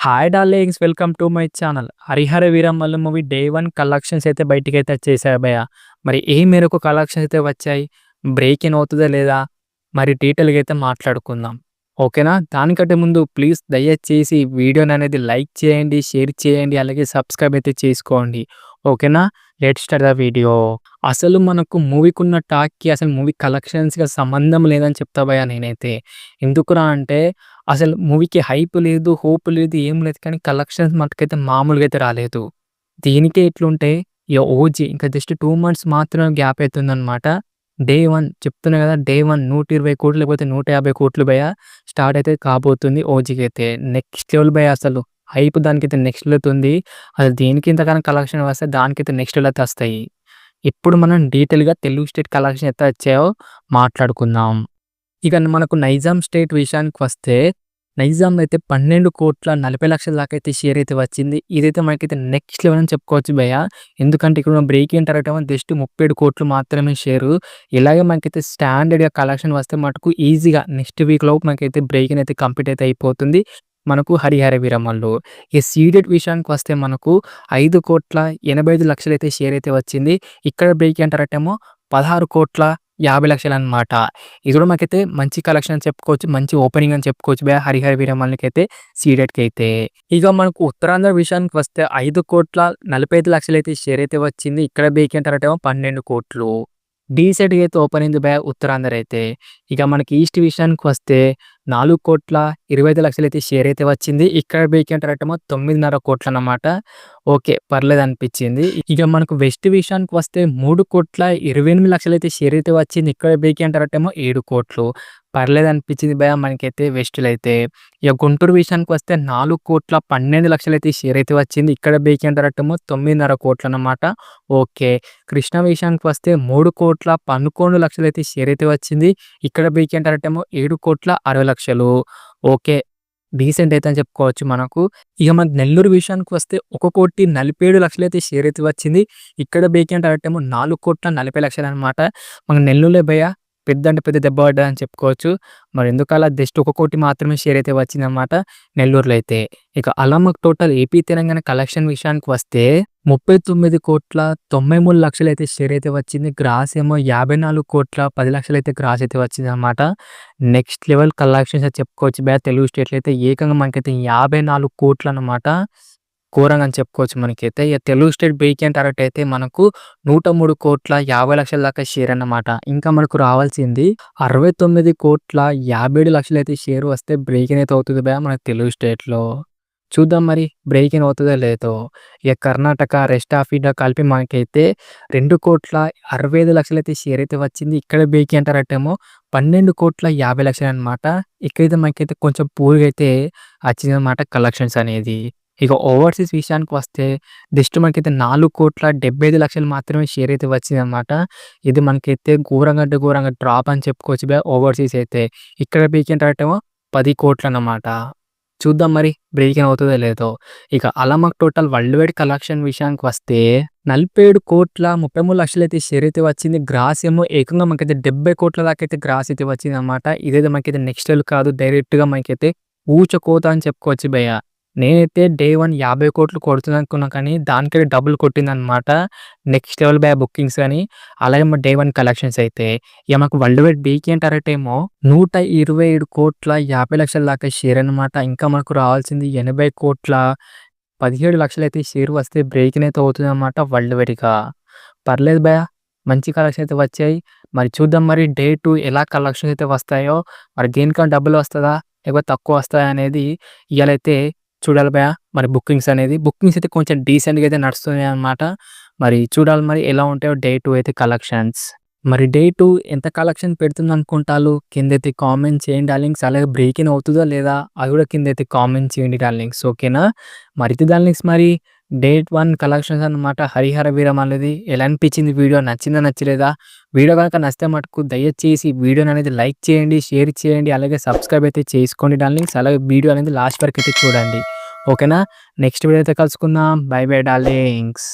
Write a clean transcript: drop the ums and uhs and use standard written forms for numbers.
Hi darlings, welcome to my channel. 'Harihara Veeramallu' movie day 1 collections అయితే బయటికైతే వచ్చేసాయి భయ్య. మరి ఏ మేరకు కలెక్షన్స్ అయితే వచ్చాయి? బ్రేక్ ఇన్ అవుతదా లేదా? మరి డీటెయిల్‌గా అయితే మాట్లాడుకుందాం. ఓకేనా? దానికంటే ముందు ప్లీజ్ దయచేసి వీడియోననేది లైక్ చేయండి, షేర్ చేయండి, అలాగే సబ్స్క్రైబ్ అయితే చేసుకోండి. ఓకేనా? Let's start the video. అసలు మనకు మూవీకున్న టాక్‌కి అసలు మూవీ కలెక్షన్స్‌కి సంబంధం లేదని చెప్తా భయ్య నేనైతే. ఎందుకురా అంటే అసలు మూవీకి హైప్ లేదు, హోప్ లేదు, ఏం లేదు. కానీ కలెక్షన్స్ మట్టుకైతే మామూలుగా అయితే రాలేదు. దీనికే ఇట్లుంటే ఇగ 'ఓజీ' ఇంకా జస్ట్ 2 మంత్స్ మాత్రమే గ్యాప్ అయితుందనమాట. డే 1 చెప్తున్నా కదా! డే 1 120,00,00,000 లేకపోతే 150,00,00,000 భయ్యా స్టార్ట్ అయితే కాబోతుంది 'ఓజీ'కైతే. నెక్స్ట్ లెవెల్ భయ్యా అసలు. హైప్ దానికైతే నెక్స్ట్ లెవెల్ ఉంది. అసలు దీనికి ఇంతగానం కలెక్షన్ వస్తే దానికైతే నెక్స్ట్ లెవెల్ అయితే వస్తాయి. ఇప్పుడు మనం డీటెయిల్‌గా తెలుగు స్టేట్ కలెక్షన్ ఎంత వచ్చాయో మాట్లాడుకుందాం. ఇక మనకు నైజాం స్టేట్ విషయానికొస్తే, నైజాంలో అయితే 12,40,00,000 దాకా అయితే షేర్ అయితే వచ్చింది. ఇదైతే మనకైతే నెక్స్ట్ లెవెల్ అని చెప్పుకోవచ్చు భయ్య. ఎందుకంటే ఇక్కడ బ్రేక్ ఇన్ టార్గెట్ ఏమో జస్ట్ 37,00,00,000 మాత్రమే షేరు. ఇలాగే మనకైతే స్టాండర్డ్‌గా కలెక్షన్ వస్తే మటుకు ఈజీగా నెక్స్ట్ వీక్ లోపు మనకైతే బ్రేక్ ఇన్ అయితే కంప్లీట్ అయితే అయిపోతుంది. మనకు 'హరిహర వీరమల్లు'. ఈ సీడెడ్ విషయానికొస్తే మనకు 5,85,00,000 అయితే షేర్ అయితే వచ్చింది. ఇక్కడ బ్రేక్ ఇన్ టార్గెట్ ఏమో 16,50,00,000 అనమాట. ఇది కూడా మనకైతే మంచి కలెక్షన్ అని చెప్పుకోవచ్చు. మంచి ఓపెనింగ్ అని చెప్పుకోవచ్చు భయ్యా 'హరిహర వీరమల్లు'కైతే సీడెడ్‌కైతే. ఇక మనకు ఉత్తరాంధ్ర విషయానికి వస్తే 5,45,00,000 అయితే షేర్ అయితే వచ్చింది. ఇక్కడ బ్రేక్ ఇన్ టార్గెట్ ఏమో 12,00,00,000. డీసెంట్‌గా అయితే ఓపెన్ అయింది భయ్యా ఉత్తరాంధ్ర అయితే. ఇక మనకి ఈస్ట్ విషయానికి వస్తే 4,25,00,000 అయితే షేర్ అయితే వచ్చింది. ఇక్కడ బ్రేక్ ఇన్ టార్గెట్ ఏమో 9,500,00,000 అన్నమాట. ఓకే. పర్లేదనిపించింది. ఇక మనకు వెస్ట్ విషయానికి వస్తే 3,28,00,000 అయితే షేర్ అయితే వచ్చింది. ఇక్కడ బ్రేక్ ఇన్ టార్గెట్ ఏమో 7,00,00,000. పర్లేదనిపించింది భయ్యా మనకైతే వెస్ట్‌లో అయితే. ఇక గుంటూరు విషయానికి వస్తే 4,12,00,000 అయితే షేర్ అయితే వచ్చింది. ఇక్కడ బ్రేక్ ఇన్ టార్గెట్ ఏమో 9,500,00,000 అన్నమాట. ఓకే. కృష్ణా విషయానికి వస్తే 3,11,00,000 అయితే షేర్ అయితే వచ్చింది. ఇక్కడ బ్రేక్ ఇన్ టార్గెట్ ఏమో 7,60,00,000. ఓకే. డీసెంట్ అయితే అని చెప్పుకోవచ్చు మనకు. ఇక మన నెల్లూరు విషయానికి వస్తే 1,47,00,000 అయితే షేర్ అయితే వచ్చింది. ఇక్కడ బ్రేక్ ఇన్ టార్గెట్ ఏమో 4,40,00,000 అనమాట. మన నెల్లూరులో భయ్యా పెద్ద అంటే పెద్ద దెబ్బ పడ్డదని చెప్పుకోవచ్చు. మరి ఎందుకలా జస్ట్ 1,00,00,000 మాత్రమే షేర్ అయితే వచ్చిందనమాట నెల్లూరులో అయితే. ఇక అలా మనకు టోటల్ ఏపీ తెలంగాణ కలెక్షన్ విషయానికి వస్తే 39,93,00,000 అయితే షేర్ అయితే వచ్చింది. గ్రాస్ ఏమో 54,10,00,000 అయితే గ్రాస్ అయితే వచ్చిందనమాట. నెక్స్ట్ లెవెల్ కలెక్షన్స్ అని చెప్పుకోవచ్చు భయ్యా తెలుగు స్టేట్‌లో అయితే. ఏకంగా మనకైతే 54,00,00,000 అనమాట. ఘోరంగా అని చెప్పుకోవచ్చు మనకైతే. ఇక Telugu state break in target అయితే మనకు 103,50,00,000 దాకా షేర్ అన్నమాట. ఇంకా మనకు రావాల్సింది 69,57,00,000 అయితే షేర్ వస్తే బ్రేక్ ఇన్ అయితే అవుతది భయ్యా మన తెలుగు స్టేట్‌లో. చూద్దాం మరి బ్రేక్ ఇన్ అవుతదో లేదో. ఇక కర్ణాటక, రెస్ట్ ఆఫ్ ఇండియా కలిపి మనకైతే 2,65,00,000 అయితే షేర్ అయితే వచ్చింది. ఇక్కడ బ్రేక్ ఇన్ టార్గెట్ ఏమో 12,50,00,000 అనమాట. ఇక్కడైతే మనకైతే కొంచెం పూర్‌గా అయితే వచ్చిందనమాట కలెక్షన్స్ అనేది. ఇక ఓవర్‌సీస్ విషయానికి వస్తే జస్ట్ మనకైతే 4,75,00,000 మాత్రమే షేర్ అయితే వచ్చిందనమాట. ఇది మనకైతే ఘోరంగా అంటే ఘోరంగా డ్రాప్ అని చెప్పుకోవచ్చు భయ్యా ఓవర్‌సీస్ అయితే. ఇక్కడ బ్రేక్ ఇన్ టార్గెట్ ఏమో 10,00,00,000 అన్నమాట. చూద్దాం మరి బ్రేక్ ఇన్ అవుతదో లేదో. ఇక అలా మాకు టోటల్ వరల్డ్ వైడ్ కలెక్షన్ విషయానికి వస్తే 47,33,00,000 అయితే షేర్ అయితే వచ్చింది. గ్రాస్ ఏమో ఏకంగా మనకైతే 70,00,00,000 దాకా అయితే గ్రాస్ అయితే వచ్చిందనమాట. ఇదైతే మనకైతే నెక్స్ట్ లెవెల్ కాదు. డైరెక్ట్‌గా మనకైతే ఊచకోత అని చెప్పుకోవచ్చు భయ్యా. నేనైతే డే 1 50,00,00,000 కొడుతుందనుకున్నా కానీ దానికంటే డబుల్ కొట్టిందనమాట. నెక్స్ట్ లెవెల్ భయ్యా బుకింగ్స్ అని. అలాగే మన డే 1 కలెక్షన్స్ అయితే. ఇక మనకు world wide break in target ఏమో 127,50,00,000 దాకా షేర్ అనమాట. ఇంకా మనకు రావాల్సింది 80,17,00,000 అయితే షేర్ వస్తే బ్రేక్ ఇన్ అయితే అవుతుందన్నమాట వరల్డ్ వైడ్‌గా. పర్లేదు భయ్యా. మంచి కలెక్షన్ అయితే వచ్చాయి. మరి చూద్దాం మరి డే 2 ఎలా కలెక్షన్స్ అయితే వస్తాయో. మరి దీనికన్నా డబ్బులు వస్తదా? లేకపోతే తక్కువ వస్తాయా అనేది ఇయాలైతే చూడాలి భయ్యా. మరి బుకింగ్స్ అయితే కొంచెం డీసెంట్‌గా అయితే నడుస్తున్నాయి అన్నమాట. మరి చూడాలి మరి ఎలా ఉంటాయో డే 2 అయితే కలెక్షన్స్. మరి డే 2 ఎంత కలెక్షన్ పెడుతుందనుకుంటారు? కిందైతే కామెంట్ చేయండి డార్లింగ్స్. అలాగే బ్రేక్ ఇన్ అవుతదో లేదా? అది కూడా కిందైతే కామెంట్ చేయండి డార్లింగ్స్. ఓకేనా? మరి ఇది డార్లింగ్స్ మరి డే 1 కలెక్షన్స్ అన్నమాట 'హరిహర వీరమల్లు'ది. ఎలా అనిపించింది వీడియో? నచ్చిందా? నచ్చలేదా? వీడియో గనుక నచ్చితే మటుకు దయచేసి వీడియోననేది లైక్ చేయండి, షేర్ చేయండి, అలాగే సబ్స్క్రైబ్ అయితే చేసుకోండి డార్లింగ్స్. అలాగే వీడియో అనేది లాస్ట్ వరకు అయితే చూడండి. ఓకేనా? నెక్స్ట్ వీడియో అయితే కలుసుకుందాం. By by darlings.